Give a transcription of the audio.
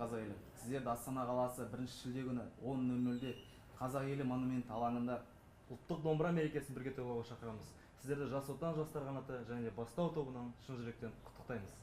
қазақ елі. Сіздерді Астана қаласы 1-шілде күні 10:00-де Қазақ елі монументі алаңында ұлттық домбыра мерекесін бірге тойлауға шақырамыз. Сіздерді Жас Отан жастар қанаты және Бастау тобынан шын жүректен құттықтаймыз.